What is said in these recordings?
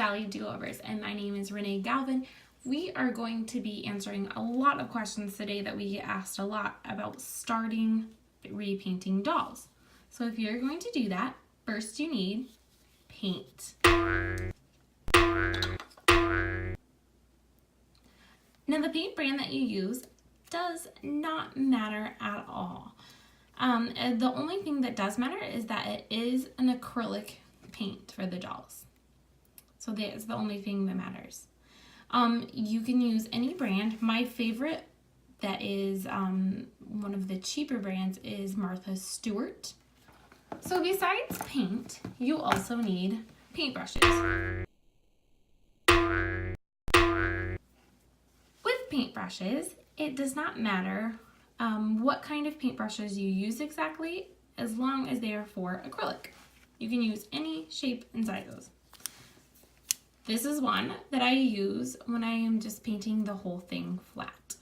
Dolly-doovers, and my name is Renee Galvin. We are going to be answering a lot of questions today that we get asked a lot about starting repainting dolls. So if you're going to do that, first you need paint. Now the paint brand that you use does not matter at all. The only thing that does matter is that it is an acrylic paint for the dolls. So that's the only thing that matters. You can use any brand. My favorite that is one of the cheaper brands is Martha Stewart. So besides paint, you also need paintbrushes. With paintbrushes, it does not matter what kind of paintbrushes you use exactly, as long as they are for acrylic. You can use any shape and sizes. This is one that I use when I am just painting the whole thing flat,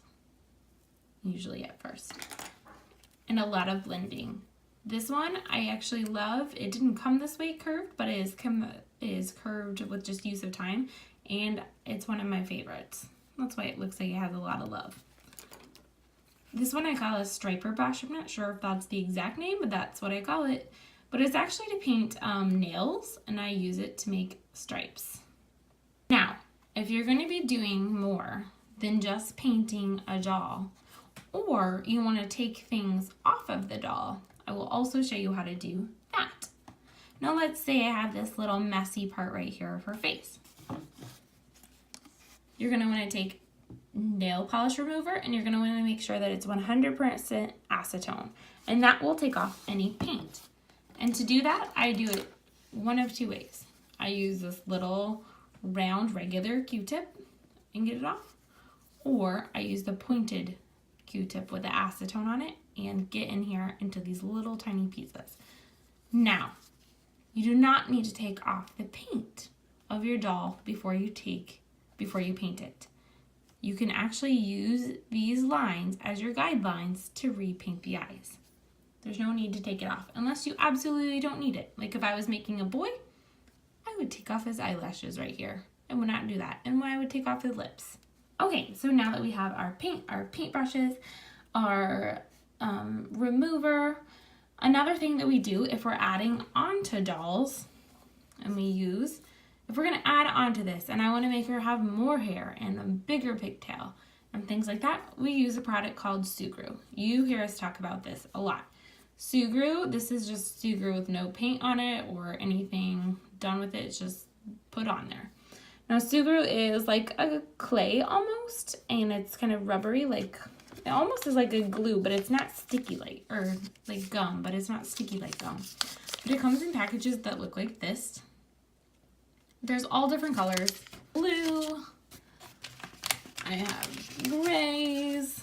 usually at first, and a lot of blending. This one I actually love. It didn't come this way curved, but it is curved with just use of time, and it's one of my favorites. That's why it looks like it has a lot of love. This one I call a striper brush. I'm not sure if that's the exact name, but that's what I call it. But it's actually to paint nails, and I use it to make stripes. Now, if you're going to be doing more than just painting a doll, or you want to take things off of the doll, I will also show you how to do that. Now let's say I have this little messy part right here of her face. You're going to want to take nail polish remover, and you're going to want to make sure that it's 100% acetone, and that will take off any paint. And to do that, I do it one of two ways. I use this little round regular Q-tip and get it off, or I use the pointed Q-tip with the acetone on it and get in here into these little tiny pieces. Now, you do not need to take off the paint of your doll before you paint it. You can actually use these lines as your guidelines to repaint the eyes. There's no need to take it off unless you absolutely don't need it. Like if I was making a boy, I would take off his eyelashes right here. I would not do that. And I would take off his lips. Okay, so now that we have our paintbrushes, our remover, another thing that we do if we're adding onto dolls, and if we're gonna add onto this, and I wanna make her have more hair and a bigger pigtail and things like that, we use a product called Sugru. You hear us talk about this a lot. Sugru, this is just Sugru with no paint on it or anything done with it. It's just put on there. Now Sugru is like a clay almost, and it's kind of rubbery, like it almost is like a glue, but it's not sticky like gum, but it's not sticky like gum. But it comes in packages that look like this. There's all different colors. Blue, I have grays,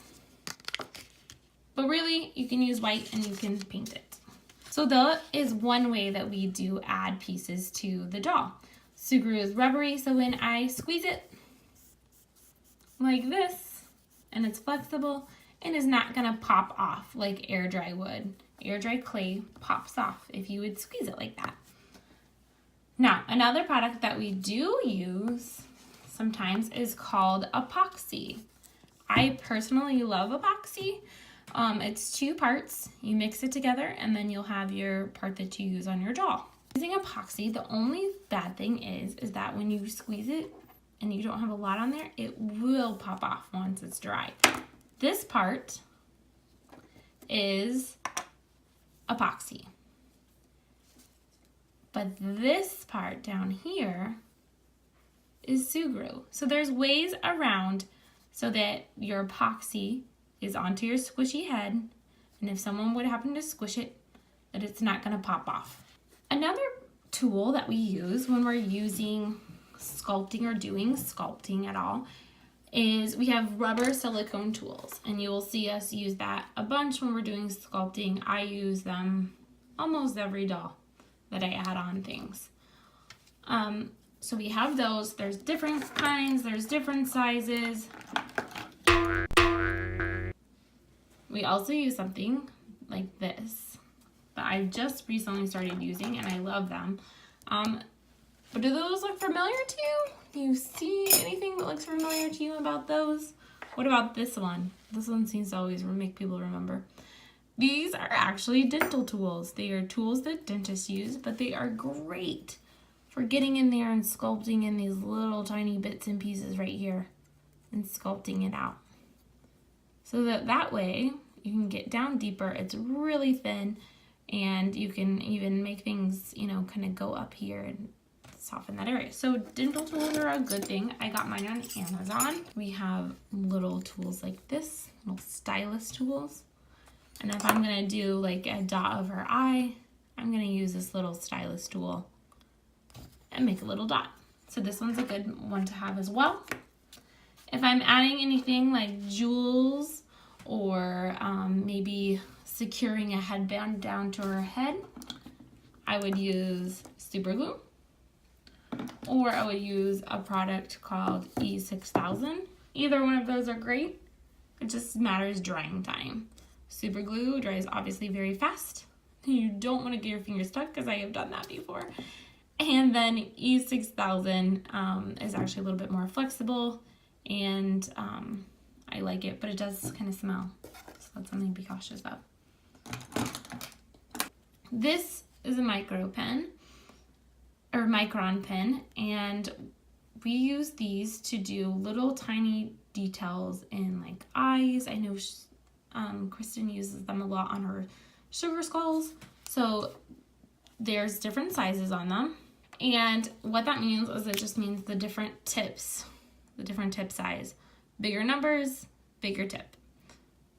but really you can use white and you can paint it. So that is one way that we do add pieces to the doll. Sugru is rubbery, so when I squeeze it like this, and it's flexible, it is not gonna pop off like air dry would. Air dry clay pops off if you would squeeze it like that. Now, another product that we do use sometimes is called Epoxy. I personally love Epoxy. It's two parts. You mix it together, and then you'll have your part that you use on your doll. Using Epoxy, the only bad thing is that when you squeeze it and you don't have a lot on there, it will pop off once it's dry. This part is Epoxy. But this part down here is Sugru. So there's ways around so that your Epoxy is onto your squishy head, and if someone would happen to squish it, that it's not gonna pop off. Another tool that we use when we're using sculpting or doing sculpting at all is we have rubber silicone tools, and you will see us use that a bunch when we're doing sculpting. I use them almost every doll that I add on things. So we have those. There's different kinds, there's different sizes. We also use something like this that I just recently started using, and I love them. But do those look familiar to you? Do you see anything that looks familiar to you about those? What about this one? This one seems to always make people remember. These are actually dental tools. They are tools that dentists use, but they are great for getting in there and sculpting in these little tiny bits and pieces right here and sculpting it out. So that way you can get down deeper. It's really thin, and you can even make things, you know, kind of go up here and soften that area. So dental tools are a good thing. I got mine on Amazon. We have little tools like this, little stylus tools. And if I'm gonna do like a dot of her eye, I'm gonna use this little stylus tool and make a little dot. So this one's a good one to have as well. If I'm adding anything like jewels or maybe securing a headband down to her head, I would use super glue, or I would use a product called E6000. Either one of those are great. It just matters drying time. Super glue dries obviously very fast. You don't want to get your fingers stuck, because I have done that before. And then E6000 is actually a little bit more flexible, and I like it, but it does kind of smell. So that's something to be cautious of. This is a micro pen, or micron pen, and we use these to do little tiny details in like eyes. I know Kristen uses them a lot on her sugar skulls. So there's different sizes on them. And what that means is it just means the different tips, the different tip size. Bigger numbers, bigger tip,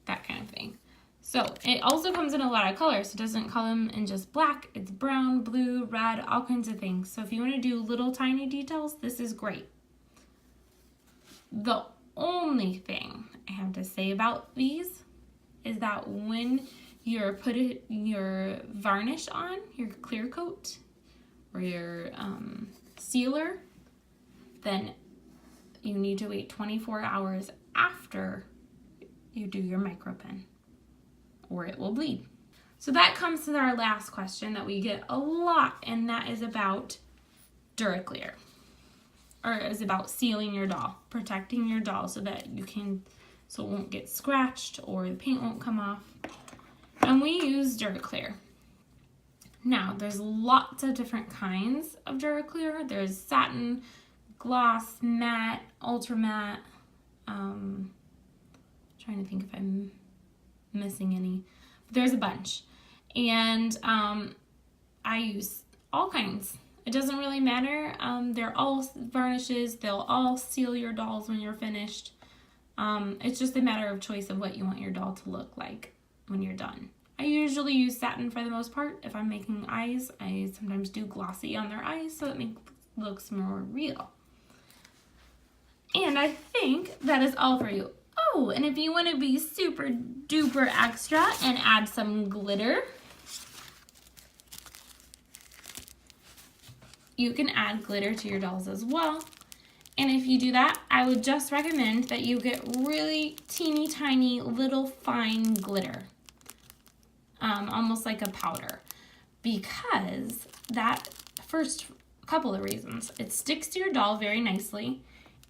that kind of thing. So it also comes in a lot of colors. It doesn't come in just black. It's brown, blue, red, all kinds of things. So if you want to do little tiny details, this is great. The only thing I have to say about these is that when you're putting your varnish on, your clear coat or your sealer, then you need to wait 24 hours after you do your micro pen, or it will bleed. So that comes to our last question that we get a lot, and that is about DuraClear, or is about sealing your doll, protecting your doll so that so it won't get scratched or the paint won't come off. And we use DuraClear. Now, there's lots of different kinds of DuraClear. There's satin, gloss, matte, ultra matte. Trying to think if I'm missing any. There's a bunch. And I use all kinds. It doesn't really matter. They're all varnishes. They'll all seal your dolls when you're finished. It's just a matter of choice of what you want your doll to look like when you're done. I usually use satin for the most part. If I'm making eyes, I sometimes do glossy on their eyes so it looks more real. And I think that is all for you. Oh, and if you want to be super duper extra and add some glitter, you can add glitter to your dolls as well. And if you do that, I would just recommend that you get really teeny tiny little fine glitter, almost like a powder, because that, first couple of reasons, it sticks to your doll very nicely,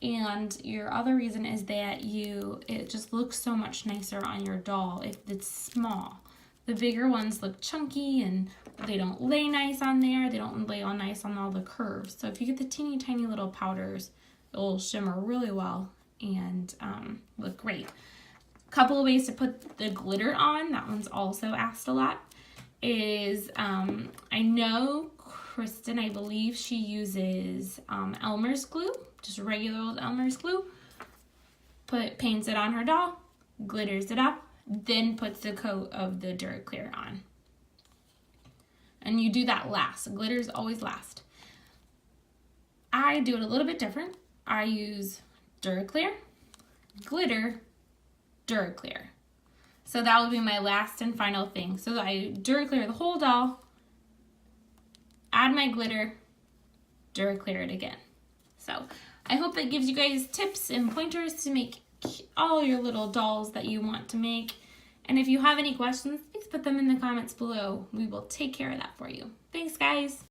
and your other reason is that it just looks so much nicer on your doll if it's small. The bigger ones look chunky and they don't lay nice on there. They don't lay all nice on all the curves. So if you get the teeny tiny little powders, it'll shimmer really well and look great. Couple of ways to put the glitter on, that one's also asked a lot, is I know Kristen, I believe she uses Elmer's glue, just regular old Elmer's glue, paints it on her doll, glitters it up, then puts the coat of the DuraClear on. And you do that last. Glitters always last. I do it a little bit different. I use DuraClear, glitter, DuraClear. So that will be my last and final thing. So I DuraClear the whole doll, add my glitter, DuraClear it again. So I hope that gives you guys tips and pointers to make all your little dolls that you want to make. And if you have any questions, please put them in the comments below. We will take care of that for you. Thanks, guys.